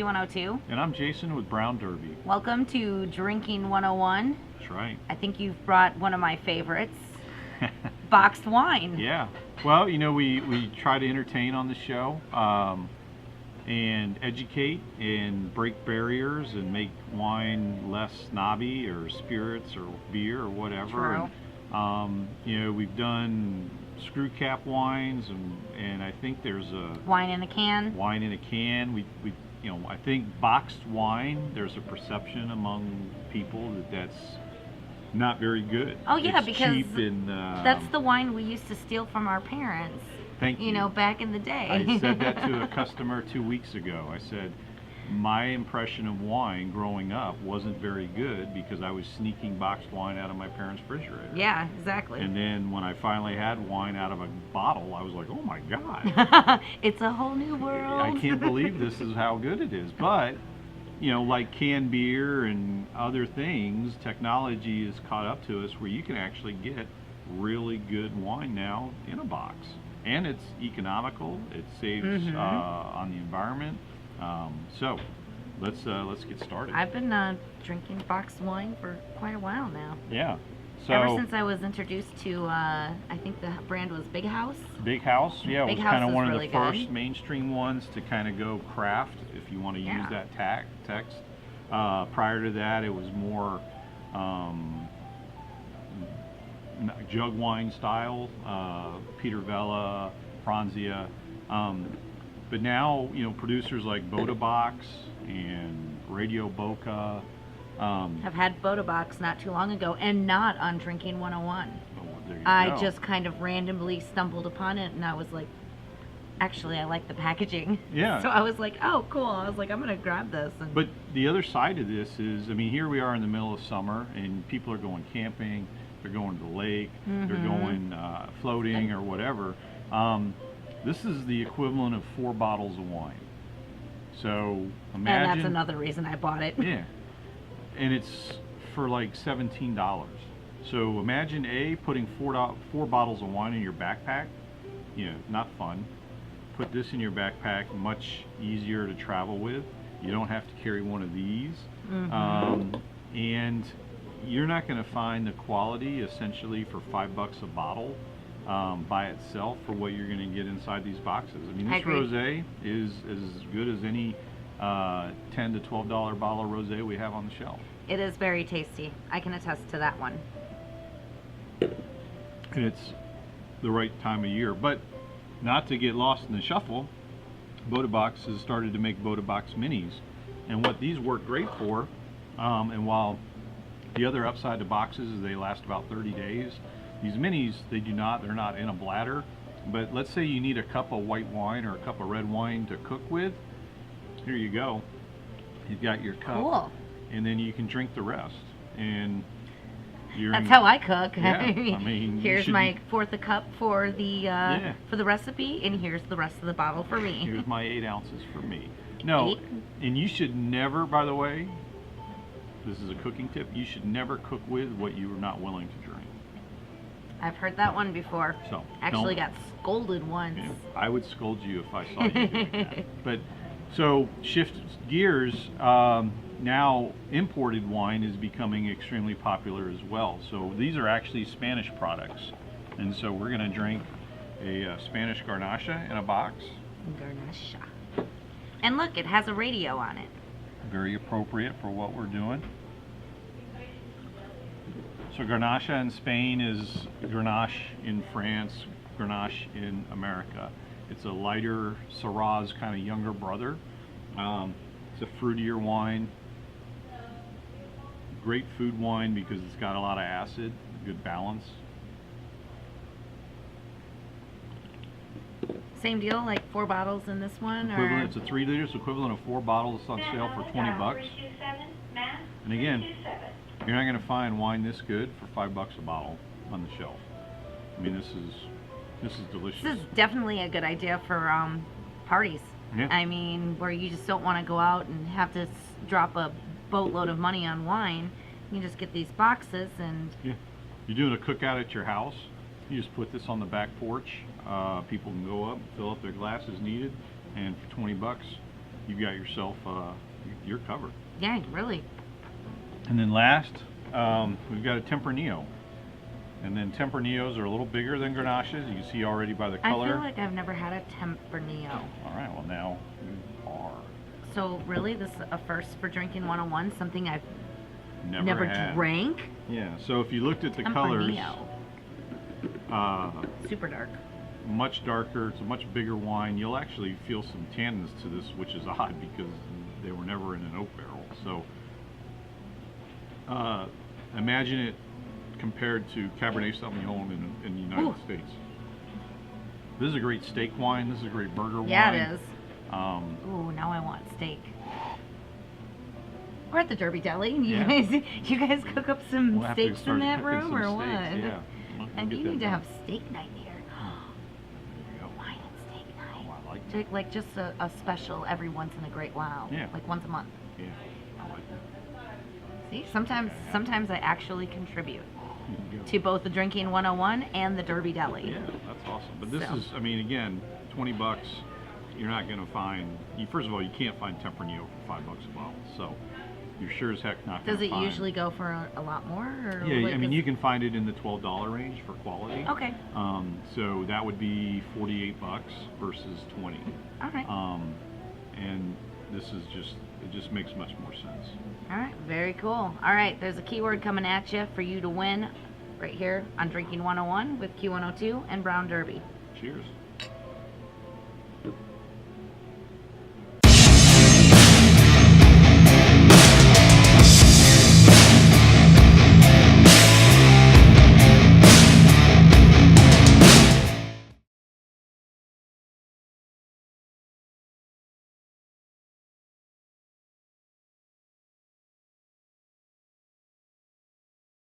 102. And I'm Jason with Brown Derby. Welcome to Drinking 101. That's right. I think you've brought one of my favorites, boxed wine. Yeah. Well, you know, we try to entertain on the show and educate and break barriers and make wine less snobby or spirits or beer or whatever. True. And, you know, we've done screw cap wines and I think there's a Wine in a can. wine in a can. We you know, I think boxed wine, there's a perception among people that that's not very good. Oh yeah, it's because cheap and that's the wine we used to steal from our parents. thank you. You know, back in the day. I said that to a customer 2 weeks ago. I said my impression of wine growing up wasn't very good because I was sneaking boxed wine out of my parents' refrigerator. Yeah, exactly. And then when I finally had wine out of a bottle, I was like, oh my God. It's a whole new world. I can't believe this is how good it is. But, you know, like canned beer and other things, technology has caught up to us where you can actually get really good wine now in a box. And it's economical. It saves on the environment. So let's get started. I've been drinking boxed wine for quite a while now. Yeah. So Ever since I was introduced to, I think the brand was Big House. Big House, yeah, Big it was House kind of is one of really the good. first mainstream ones to kind of go craft, if you want to use Yeah. that text. Prior to that, it was more jug wine style, Peter Vella, Franzia. But now, you know, producers like Boda Box and Radio Boca. I've had Boda Box not too long ago and not on Drinking 101. There you I go. just kind of randomly stumbled upon it and I was like, actually I like the packaging. Yeah. So I was like, oh cool. I was like, I'm gonna grab this. And But the other side of this is, I mean, here we are in the middle of summer and people are going camping, they're going to the lake, they're going floating or whatever. This is the equivalent of 4 bottles of wine. So imagine. and that's another reason I bought it. Yeah. And it's for like $17. So imagine putting four bottles of wine in your backpack. You know, not fun. Put this in your backpack, much easier to travel with. You don't have to carry one of these. And you're not going to find the quality essentially for $5 a bottle by itself for what you're going to get inside these boxes. I mean, I this agree. rosé is as good as any $10 to $12 bottle of rosé we have on the shelf. It is very tasty. I can attest to that one. And it's the right time of year. But not to get lost in the shuffle, Boda Box has started to make Boda Box minis. And what these work great for, and while the other upside to boxes is they last about 30 days, these minis, they're not in a bladder. But let's say you need a cup of white wine or a cup of red wine to cook with. Here you go. You've got your cup. Cool. And then you can drink the rest. And you're That's how I cook. Yeah, I mean, you here's should- my fourth a cup for the recipe, and here's the rest of the bottle for me. Here's my 8 ounces for me. No, 8? and you should never, by the way, this is a cooking tip, you should never cook with what you are not willing to drink. I've heard that one before. So, Actually don't- got scolded once. Yeah, I would scold you if I saw you doing that. But so shift gears. Now imported wine is becoming extremely popular as well. So these are actually Spanish products, and so we're going to drink a Spanish Garnacha in a box. Garnacha. And look, it has a radio on it. Very appropriate for what we're doing. So Garnacha in Spain is Grenache in France, Grenache in America. It's a lighter Syrah's kind of younger brother. It's a fruitier wine. Great food wine because it's got a lot of acid, good balance. Same deal, like 4 bottles in this one? Equivalent, Or? it's a 3 liters, equivalent of 4 bottles on sale for $20. And again, you're not going to find wine this good for $5 a bottle on the shelf. I mean, this is delicious. This is definitely a good idea for parties. Yeah. I mean, where you just don't want to go out and have to drop a boatload of money on wine. You just get these boxes and... Yeah. You're doing a cookout at your house, you just put this on the back porch. People can go up, fill up their glasses needed, and for $20, you've got yourself, you're covered. Yeah, really. And then last, we've got a Tempranillo. And then Tempranielos are a little bigger than Grenaches. You can see already by the color. I feel like I've never had a Tempranillo. All right, well now you are. So really, this is a first for Drinking 101, something I've Never had. drank? Yeah, so if you looked at the colors, Tempranillo. Super dark. much darker, it's a much bigger wine. You'll actually feel some tannins to this, which is odd because they were never in an oak barrel. So imagine it compared to Cabernet Sauvignon in the United States. This is a great steak wine. This is a great burger wine. Yeah, it is. Ooh, now I want steak. We're at the Derby Deli. Yeah. You guys cook up some we'll have to steaks in start that cooking room some or what? steaks, yeah. We'll And get you that need to done. have steak night here. There you go. Wine and steak night. Oh, I like that. Like just a special every once in a great while. Yeah. Like once a month. Yeah, I like that. See, sometimes I actually contribute There you go. to both the Drinking 101 and the Derby Deli. Yeah, that's awesome. But this So. is, I mean, again, $20. You're not going to find. First of all, you can't find Tempranillo for $5 a bottle. So you're sure as heck not going Does to it find. usually go for a lot more? Or Yeah, what I mean, does- you can find it in the $12 range for quality. Okay. So that would be $48 versus 20. All right. And this is it just makes much more sense. All right. Very cool. All right. There's a keyword coming at you for you to win right here on Drinking 101 with Q102 and Brown Derby. Cheers.